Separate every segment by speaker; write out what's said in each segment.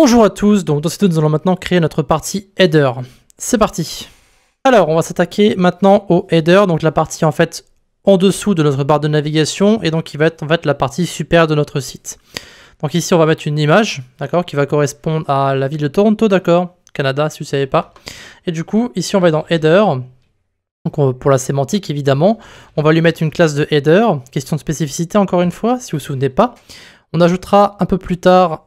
Speaker 1: Bonjour à tous, donc dans cette vidéo nous allons maintenant créer notre partie header. C'est parti. Alors on va s'attaquer maintenant au header, donc la partie en fait en dessous de notre barre de navigation et donc qui va être en fait la partie supérieure de notre site. Donc ici on va mettre une image, d'accord, qui va correspondre à la ville de Toronto, d'accord, Canada si vous ne savez pas. Et du coup ici on va dans header, donc pour la sémantique évidemment, on va lui mettre une classe de header, question de spécificité encore une fois, si vous ne vous souvenez pas. On ajoutera un peu plus tard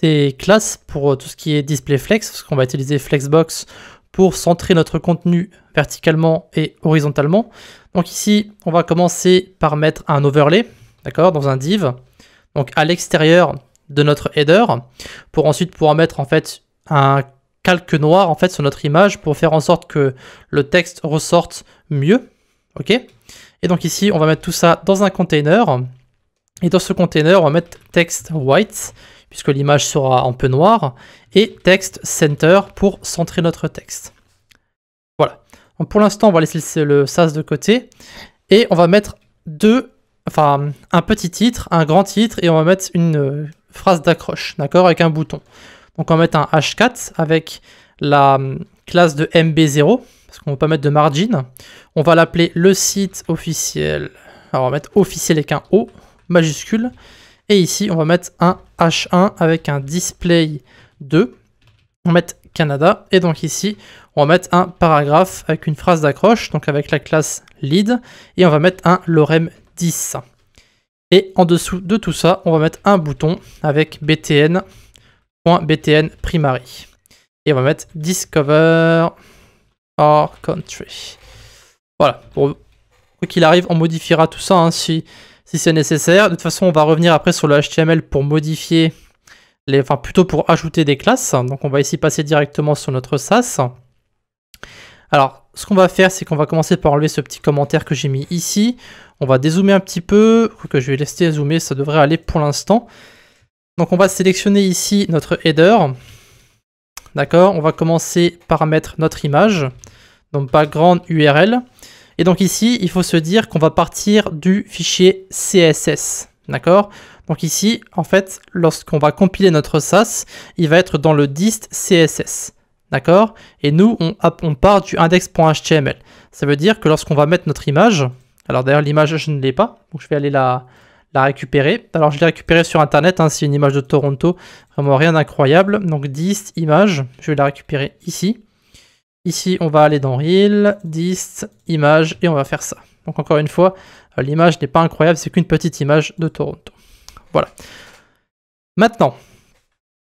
Speaker 1: des classes pour tout ce qui est display flex, parce qu'on va utiliser Flexbox pour centrer notre contenu verticalement et horizontalement. Donc ici, on va commencer par mettre un overlay, d'accord, dans un div, donc à l'extérieur de notre header, pour ensuite pouvoir mettre en fait un calque noir en fait sur notre image pour faire en sorte que le texte ressorte mieux, ok. Et donc ici, on va mettre tout ça dans un container, et dans ce container, on va mettre text white, puisque l'image sera un peu noire, et text center pour centrer notre texte. Voilà. Donc pour l'instant, on va laisser le sas de côté, et on va mettre un petit titre, un grand titre, et on va mettre une phrase d'accroche, d'accord, avec un bouton. Donc on va mettre un h4 avec la classe de mb0, parce qu'on ne va pas mettre de margin. On va l'appeler le site officiel. Alors on va mettre officiel avec un O majuscule. Et ici, on va mettre un H1 avec un display 2. On va mettre Canada. Et donc ici, on va mettre un paragraphe avec une phrase d'accroche, donc avec la classe lead. Et on va mettre un lorem 10. Et en dessous de tout ça, on va mettre un bouton avec btn.btn primary. Et on va mettre discover our country. Voilà. Quoi qu'il arrive, on modifiera tout ça si c'est nécessaire. De toute façon, on va revenir après sur le HTML pour modifier, plutôt pour ajouter des classes. Donc on va ici passer directement sur notre sas. Alors, ce qu'on va faire, c'est qu'on va commencer par enlever ce petit commentaire que j'ai mis ici. On va dézoomer un petit peu, que je vais laisser zoomer, ça devrait aller pour l'instant. Donc on va sélectionner ici notre header. D'accord, on va commencer par mettre notre image, donc background URL. Et donc ici, il faut se dire qu'on va partir du fichier CSS, d'accord? Donc ici, en fait, lorsqu'on va compiler notre sas, il va être dans le dist CSS, d'accord? Et nous, on part du index.html. Ça veut dire que lorsqu'on va mettre notre image, alors d'ailleurs l'image je ne l'ai pas, donc je vais aller la récupérer. Alors je l'ai récupérée sur internet, c'est une image de Toronto, vraiment rien d'incroyable. Donc dist image, je vais la récupérer ici. Ici, on va aller dans Reel, Dist, Image, et on va faire ça. Donc encore une fois, l'image n'est pas incroyable, c'est qu'une petite image de Toronto. Voilà. Maintenant,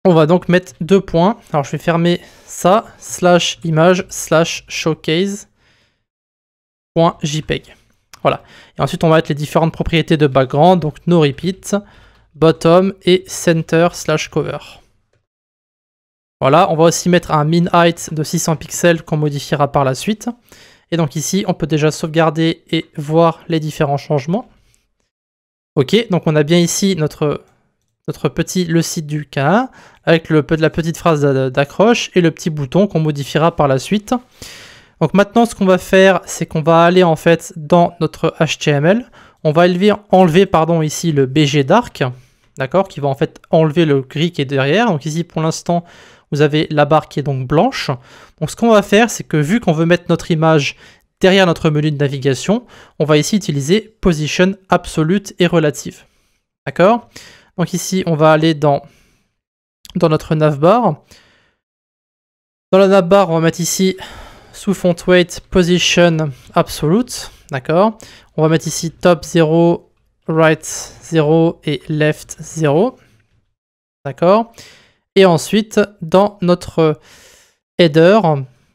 Speaker 1: on va donc mettre deux points. Alors je vais fermer ça, /image /showcase.jpeg. Voilà. Et ensuite, on va mettre les différentes propriétés de background, donc no repeat, bottom et center/cover. Voilà, on va aussi mettre un min height de 600 pixels qu'on modifiera par la suite. Et donc ici, on peut déjà sauvegarder et voir les différents changements. Ok, donc on a bien ici notre le site du K1 avec la petite phrase d'accroche et le petit bouton qu'on modifiera par la suite. Donc maintenant, ce qu'on va faire, c'est qu'on va aller en fait dans notre HTML. On va enlever ici le BG Dark, d'accord, qui va en fait enlever le gris qui est derrière. Donc ici, pour l'instant, vous avez la barre qui est donc blanche. Donc ce qu'on va faire, c'est que vu qu'on veut mettre notre image derrière notre menu de navigation, on va ici utiliser Position absolute et relative. D'accord? Donc ici, on va aller dans notre navbar. Dans la navbar, on va mettre ici sous font weight Position absolute. D'accord? On va mettre ici top 0, right 0 et left 0. D'accord? Et ensuite, dans notre header,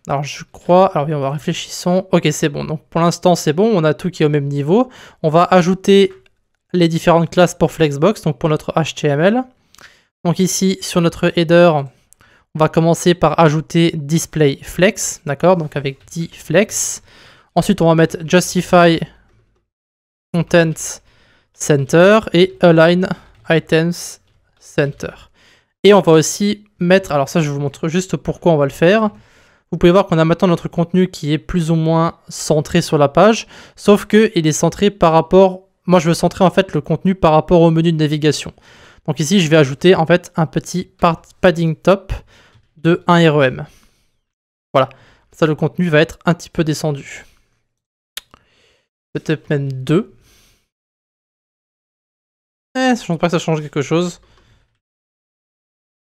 Speaker 1: alors je crois, alors on va réfléchissons, ok c'est bon, donc pour l'instant c'est bon, on a tout qui est au même niveau. On va ajouter les différentes classes pour Flexbox, donc pour notre HTML. Donc ici, sur notre header, on va commencer par ajouter display flex, d'accord, donc avec dflex. Ensuite, on va mettre justify content center et align items center. Et on va aussi mettre, alors ça je vous montre juste pourquoi on va le faire. Vous pouvez voir qu'on a maintenant notre contenu qui est plus ou moins centré sur la page, sauf qu'il est centré par rapport, moi je veux centrer en fait le contenu par rapport au menu de navigation. Donc ici, je vais ajouter en fait un petit padding top de 1 REM. Voilà, ça le contenu va être un petit peu descendu. Peut-être même 2. Je ne pense pas que ça change quelque chose.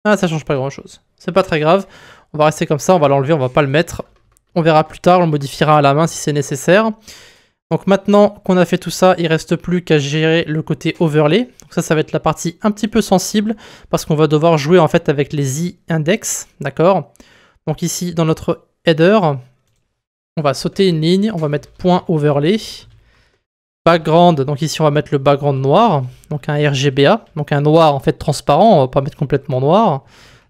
Speaker 1: Ah, ça change pas grand chose. C'est pas très grave. On va rester comme ça, on va l'enlever, on va pas le mettre. On verra plus tard, on le modifiera à la main si c'est nécessaire. Donc maintenant qu'on a fait tout ça, il reste plus qu'à gérer le côté overlay. Donc ça va être la partie un petit peu sensible parce qu'on va devoir jouer en fait avec les z-index, d'accord? Donc ici dans notre header, on va sauter une ligne, on va mettre point overlay. Background, donc ici on va mettre le background noir, donc un RGBA, donc un noir en fait transparent, on va pas mettre complètement noir.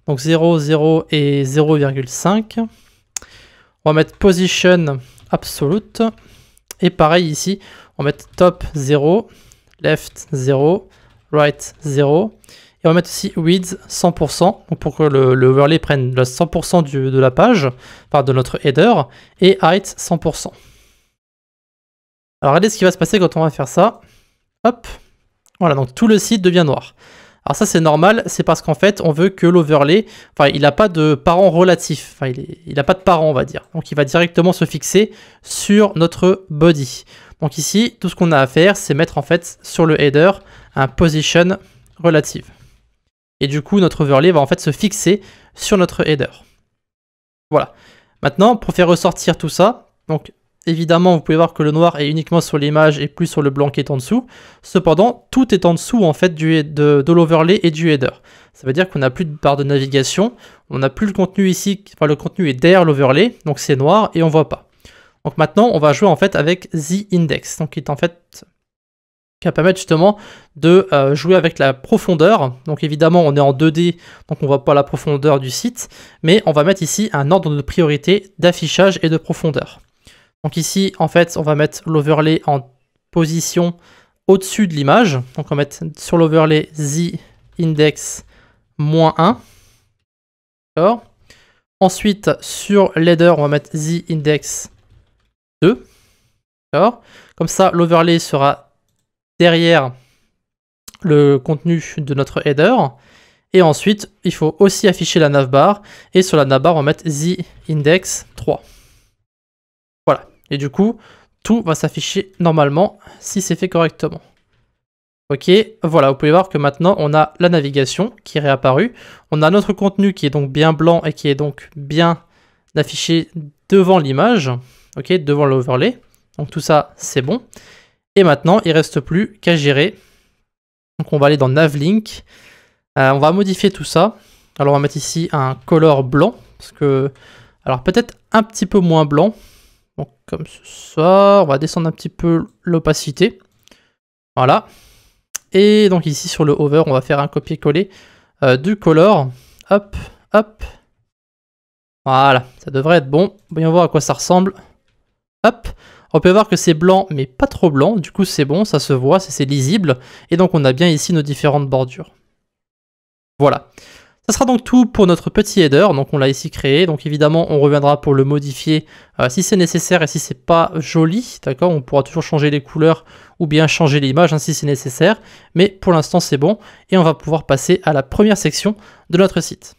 Speaker 1: Donc 0, 0 et 0,5. On va mettre position absolute. Et pareil ici, on va mettre top 0, left 0, right 0. Et on va mettre aussi width 100%, donc pour que le overlay prenne le 100% de la page, enfin de notre header, et height 100%. Alors regardez ce qui va se passer quand on va faire ça. Hop, voilà, donc tout le site devient noir. Alors ça c'est normal, c'est parce qu'en fait on veut que l'overlay, enfin il n'a pas de parent relatif, enfin il n'a pas de parent on va dire. Donc il va directement se fixer sur notre body. Donc ici, tout ce qu'on a à faire, c'est mettre en fait sur le header un position relative. Et du coup notre overlay va en fait se fixer sur notre header. Voilà. Maintenant pour faire ressortir tout ça, donc évidemment, vous pouvez voir que le noir est uniquement sur l'image et plus sur le blanc qui est en dessous. Cependant, tout est en dessous en fait de l'overlay et du header. Ça veut dire qu'on n'a plus de barre de navigation, on n'a plus le contenu ici, enfin le contenu est derrière l'overlay, donc c'est noir et on voit pas. Donc maintenant, on va jouer en fait avec z-index, donc qui est en fait qui va permettre justement de jouer avec la profondeur. Donc évidemment, on est en 2D, donc on voit pas la profondeur du site, mais on va mettre ici un ordre de priorité d'affichage et de profondeur. Donc ici, en fait, on va mettre l'overlay en position au-dessus de l'image. Donc on va mettre sur l'overlay z-index -1. D'accord. Ensuite, sur l'header, on va mettre z-index 2. D'accord. Comme ça, l'overlay sera derrière le contenu de notre header. Et ensuite, il faut aussi afficher la navbar. Et sur la navbar, on va mettre z-index 3. Voilà, et du coup, tout va s'afficher normalement si c'est fait correctement. Ok, voilà, vous pouvez voir que maintenant, on a la navigation qui est réapparue. On a notre contenu qui est donc bien blanc et qui est donc bien affiché devant l'image, ok, devant l'overlay. Donc tout ça, c'est bon. Et maintenant, il ne reste plus qu'à gérer. Donc on va aller dans Navlink. On va modifier tout ça. Alors on va mettre ici un color blanc, parce que, alors peut-être un petit peu moins blanc. Donc comme ça, on va descendre un petit peu l'opacité. Voilà. Et donc ici sur le hover, on va faire un copier-coller du color. Hop, hop. Voilà, ça devrait être bon. Voyons voir à quoi ça ressemble. Hop. On peut voir que c'est blanc, mais pas trop blanc. Du coup, c'est bon, ça se voit, c'est lisible. Et donc, on a bien ici nos différentes bordures. Voilà. Ça sera donc tout pour notre petit header, donc on l'a ici créé, donc évidemment on reviendra pour le modifier si c'est nécessaire et si c'est pas joli, d'accord, on pourra toujours changer les couleurs ou bien changer l'image si c'est nécessaire, mais pour l'instant c'est bon et on va pouvoir passer à la première section de notre site.